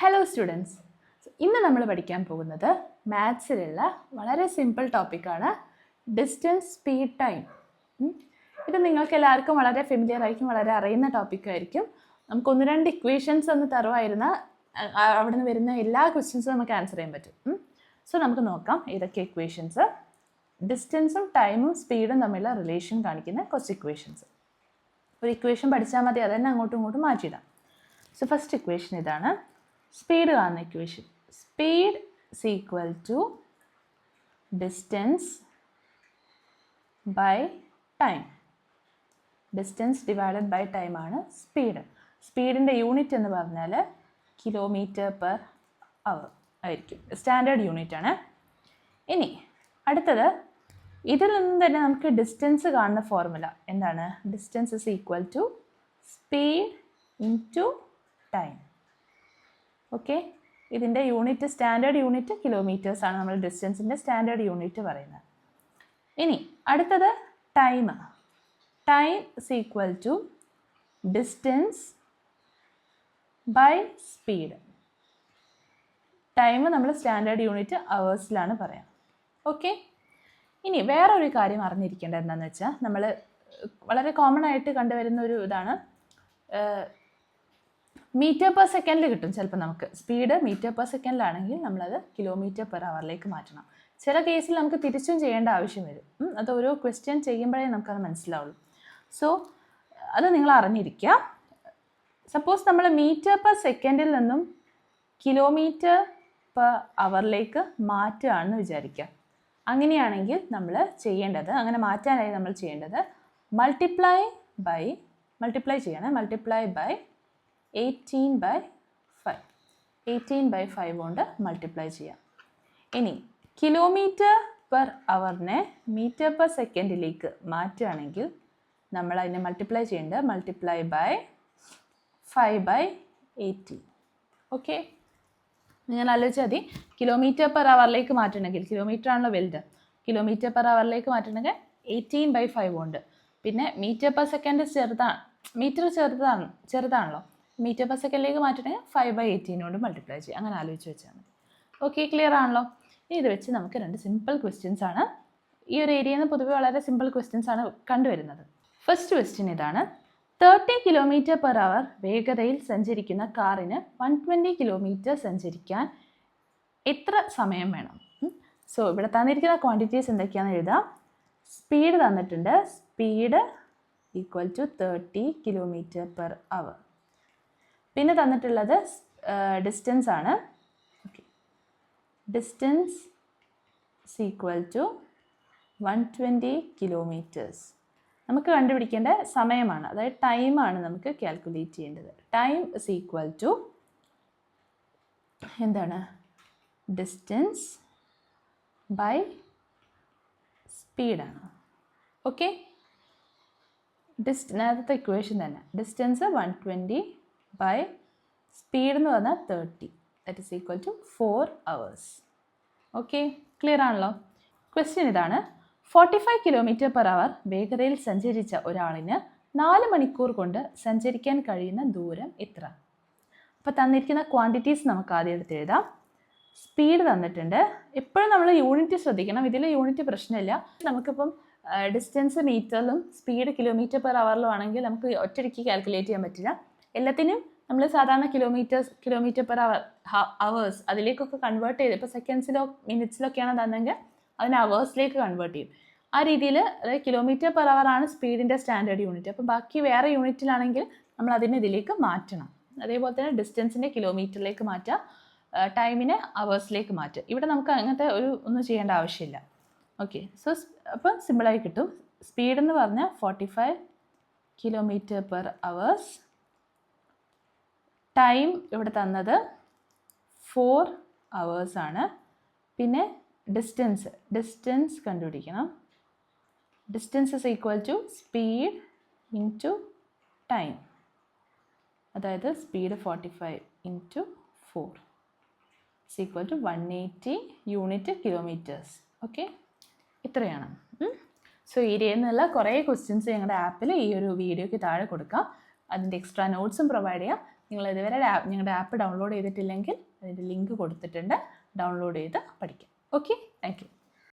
Hello students, ഇന്ന് നമ്മൾ പഠിക്കാൻ പോകുന്നത് മാത്സിലുള്ള വളരെ സിമ്പിൾ ടോപ്പിക്കാണ് ഡിസ്റ്റൻസ്, സ്പീഡ്, ടൈം. ഇത് നിങ്ങൾക്ക് എല്ലാവർക്കും വളരെ ഫെമിലിയർ ആയിരിക്കും, വളരെ അറിയുന്ന ടോപ്പിക്കായിരിക്കും. നമുക്ക് ഒന്ന് രണ്ട് ഇക്വേഷൻസ് ഒന്ന് തരുമായിരുന്ന അവിടെ നിന്ന് വരുന്ന എല്ലാ ക്വസ്റ്റ്യൻസും നമുക്ക് ആൻസർ ചെയ്യാൻ പറ്റും. സോ നമുക്ക് നോക്കാം ഏതൊക്കെ ഇക്വേഷൻസ്. ഡിസ്റ്റൻസും ടൈമും സ്പീഡും തമ്മിലുള്ള റിലേഷൻ കാണിക്കുന്ന കുറച്ച് ഇക്വേഷൻസ്. ഒരു ഇക്വേഷൻ പഠിച്ചാൽ മതി, അത് തന്നെ അങ്ങോട്ടും ഇങ്ങോട്ടും മാറ്റിയിടാം. സോ ഫസ്റ്റ് ഇക്വേഷൻ ഇതാണ്. സ്പീഡ് കാണുന്ന equation. Speed is equal to distance by time. Distance divided by time ആണ് സ്പീഡ്. സ്പീഡിൻ്റെ യൂണിറ്റ് എന്ന് പറഞ്ഞാൽ കിലോമീറ്റർ പെർ അവർ ആയിരിക്കും, സ്റ്റാൻഡേർഡ് യൂണിറ്റ് ആണ്. ഇനി അടുത്തത്, ഇതിൽ നിന്നും തന്നെ നമുക്ക് ഡിസ്റ്റൻസ് കാണുന്ന ഫോർമുല എന്താണ്? Distance is equal to speed into time. Okay, ഇതിൻ്റെ യൂണിറ്റ്, സ്റ്റാൻഡേർഡ് യൂണിറ്റ് കിലോമീറ്റേഴ്സ് ആണ് നമ്മൾ ഡിസ്റ്റൻസിൻ്റെ സ്റ്റാൻഡേർഡ് യൂണിറ്റ് പറയുന്നത്. ഇനി അടുത്തത് time. Time is equal to distance by speed. Time നമ്മൾ സ്റ്റാൻഡേർഡ് യൂണിറ്റ് അവേഴ്സിലാണ് പറയാം. ഓക്കെ, ഇനി വേറൊരു കാര്യം അറിഞ്ഞിരിക്കേണ്ടത് എന്താണെന്ന് വെച്ചാൽ, നമ്മൾ വളരെ കോമൺ ആയിട്ട് കണ്ടുവരുന്ന ഒരു ഇതാണ്, മീറ്റർ പെർ സെക്കൻഡിൽ കിട്ടും ചിലപ്പോൾ നമുക്ക്. സ്പീഡ് മീറ്റർ പെർ സെക്കൻഡിലാണെങ്കിൽ നമ്മളത് കിലോമീറ്റർ പെർ അവറിലേക്ക് മാറ്റണം. ചില കേസിൽ നമുക്ക് തിരിച്ചും ചെയ്യേണ്ട ആവശ്യം വരും. അത് ഓരോ ക്വസ്റ്റ്യൻ ചെയ്യുമ്പോഴേ നമുക്കത് മനസ്സിലാവുള്ളൂ. സോ അത് നിങ്ങൾ അറിഞ്ഞിരിക്കുക. സപ്പോസ് നമ്മൾ മീറ്റർ പെർ സെക്കൻഡിൽ നിന്നും കിലോമീറ്റർ പെർ അവറിലേക്ക് മാറ്റുകയാണെന്ന് വിചാരിക്കുക. അങ്ങനെയാണെങ്കിൽ നമ്മൾ ചെയ്യേണ്ടത്, അങ്ങനെ മാറ്റാനായി നമ്മൾ ചെയ്യേണ്ടത് മൾട്ടിപ്ലൈ ബൈ 18/5. 18/5 കൊണ്ട് മൾട്ടിപ്ലൈ ചെയ്യാം. ഇനി കിലോമീറ്റർ പെർ അവറിനെ മീറ്റർ പെർ സെക്കൻഡിലേക്ക് മാറ്റുകയാണെങ്കിൽ നമ്മൾ അതിനെ മൾട്ടിപ്ലൈ ചെയ്യേണ്ടത് മൾട്ടിപ്ലൈ ബൈ 5/18. ഓക്കെ, നിങ്ങൾ ആലോചിച്ചാൽ മതി. കിലോമീറ്റർ പെർ അവറിലേക്ക് മാറ്റണമെങ്കിൽ, കിലോമീറ്റർ ആണല്ലോ വലുത്, കിലോമീറ്റർ പെർ അവറിലേക്ക് മാറ്റണമെങ്കിൽ 18/5 കൊണ്ട്. പിന്നെ മീറ്റർ പെർ സെക്കൻഡ് മീറ്റർ ചെറുതാണല്ലോ, മീറ്റർ പെർ സെക്കൻഡിലേക്ക് മാറ്റണമെങ്കിൽ 5/18 കൊണ്ട് മൾട്ടിപ്ലൈ ചെയ്യുക. അങ്ങനെ ആലോചിച്ച് വെച്ചാൽ മതി. ഓക്കെ, ക്ലിയർ ആണല്ലോ? ഇത് വെച്ച് നമുക്ക് രണ്ട് സിമ്പിൾ ക്വസ്റ്റ്യൻസ് ആണ്. ഈ ഒരു ഏരിയയിൽ നിന്ന് പൊതുവെ വളരെ സിമ്പിൾ ക്വസ്റ്റ്യൻസ് ആണ് കണ്ടുവരുന്നത്. ഫസ്റ്റ് ക്വസ്റ്റ്യൻ ഇതാണ്. 30 കിലോമീറ്റർ പെർ അവർ വേഗതയിൽ സഞ്ചരിക്കുന്ന കാറിന് 120 കിലോമീറ്റർ സഞ്ചരിക്കാൻ എത്ര സമയം വേണം? സോ ഇവിടെ തന്നിരിക്കുന്ന ക്വാണ്ടിറ്റീസ് എന്തൊക്കെയാണെന്ന് എഴുതാം. സ്പീഡ് തന്നിട്ടുണ്ട്. Speed equal to 30 kilometre per hour. പിന്നെ തന്നിട്ടുള്ളത് ഡിസ്റ്റൻസ് ആണ്. Okay, distance is equal to 120 kilometres. നമുക്ക് കണ്ടുപിടിക്കേണ്ട സമയമാണ്, അതായത് ടൈമാണ് നമുക്ക് കാൽക്കുലേറ്റ് ചെയ്യേണ്ടത്. ടൈം ഇസ് ഈക്വൽ ടു എന്താണ്? ഡിസ്റ്റൻസ് ബൈ സ്പീഡാണ്. ഓക്കെ, നേരത്തെ ഇക്വേഷൻ തന്നെ. ഡിസ്റ്റൻസ് 120 ബൈ സ്പീഡ് എന്ന് പറഞ്ഞാൽ 30, that is equal to 4 hours. Okay, clear ആണല്ലോ? ക്വസ്റ്റ്യൻ ഇതാണ്. 45 കിലോമീറ്റർ പെർ അവർ വേഗതയിൽ സഞ്ചരിച്ച ഒരാളിന് 4 മണിക്കൂർ കൊണ്ട് സഞ്ചരിക്കാൻ കഴിയുന്ന ദൂരം എത്ര? അപ്പോൾ തന്നിരിക്കുന്ന ക്വാണ്ടിറ്റീസ് നമുക്ക് ആദ്യം എടുത്ത് എഴുതാം. സ്പീഡ് തന്നിട്ടുണ്ട്. എപ്പോഴും നമ്മൾ യൂണിറ്റ് ശ്രദ്ധിക്കണം. ഇതിൽ യൂണിറ്റ് പ്രശ്നമില്ല. നമുക്കിപ്പം ഡിസ്റ്റൻസ് മീറ്ററിലും സ്പീഡ് കിലോമീറ്റർ പെർ അവറിലും ആണെങ്കിൽ നമുക്ക് ഒറ്റയടിക്ക് കാൽക്കുലേറ്റ് ചെയ്യാൻ പറ്റില്ല. എല്ലാത്തിനും നമ്മൾ സാധാരണ കിലോമീറ്റർ പെർ അവേഴ്സ് അതിലേക്കൊക്കെ കൺവേർട്ട് ചെയ്ത്, ഇപ്പോൾ സെക്കൻഡ്സിലോ മിനിറ്റ്സിലൊക്കെയാണ് തന്നെങ്കിൽ അതിനെ അവേഴ്സിലേക്ക് കൺവേർട്ട് ചെയ്യും. ആ രീതിയിൽ, അതായത് കിലോമീറ്റർ പെർ അവർ ആണ് സ്പീഡിൻ്റെ സ്റ്റാൻഡേർഡ് യൂണിറ്റ്. അപ്പോൾ ബാക്കി വേറെ യൂണിറ്റിലാണെങ്കിൽ നമ്മൾ അതിനെ ഇതിലേക്ക് മാറ്റണം. അതേപോലെ തന്നെ ഡിസ്റ്റൻസിൻ്റെ കിലോമീറ്ററിലേക്ക് മാറ്റുക, ടൈമിനെ അവേഴ്സിലേക്ക് മാറ്റുക. ഇവിടെ നമുക്ക് അങ്ങനത്തെ ഒന്നും ചെയ്യേണ്ട ആവശ്യമില്ല. ഓക്കെ, സോ അപ്പോൾ സിമ്പിളായി കിട്ടും. സ്പീഡ് എന്ന് പറഞ്ഞാൽ 45 കിലോമീറ്റർ പെർ അവേഴ്സ്. ടൈം ഇവിടെ തന്നത് 4 hours ആണ്. പിന്നെ ഡിസ്റ്റൻസ് കണ്ടുപിടിക്കണം. Distance is equal to speed into time, അതായത് speed 45 into 4 is equal to 180 unit kilometres. Okay, ഇത്രയാണ്. സോ ഏരിയയിൽ നിന്നുള്ള കുറേ ക്വസ്റ്റ്യൻസ് ഞങ്ങളുടെ ആപ്പിൽ ഈ ഒരു വീഡിയോയ്ക്ക് താഴെ കൊടുക്കാം. അതിൻ്റെ എക്സ്ട്രാ നോട്ട്സും പ്രൊവൈഡ് ചെയ്യാം. നിങ്ങൾ ഇതുവരെ ഞങ്ങളുടെ ആപ്പ് ഡൗൺലോഡ് ചെയ്തിട്ടില്ലെങ്കിൽ അതിൻ്റെ ലിങ്ക് കൊടുത്തിട്ടുണ്ട്, ഡൗൺലോഡ് ചെയ്ത് പഠിക്കാം. ഓക്കെ.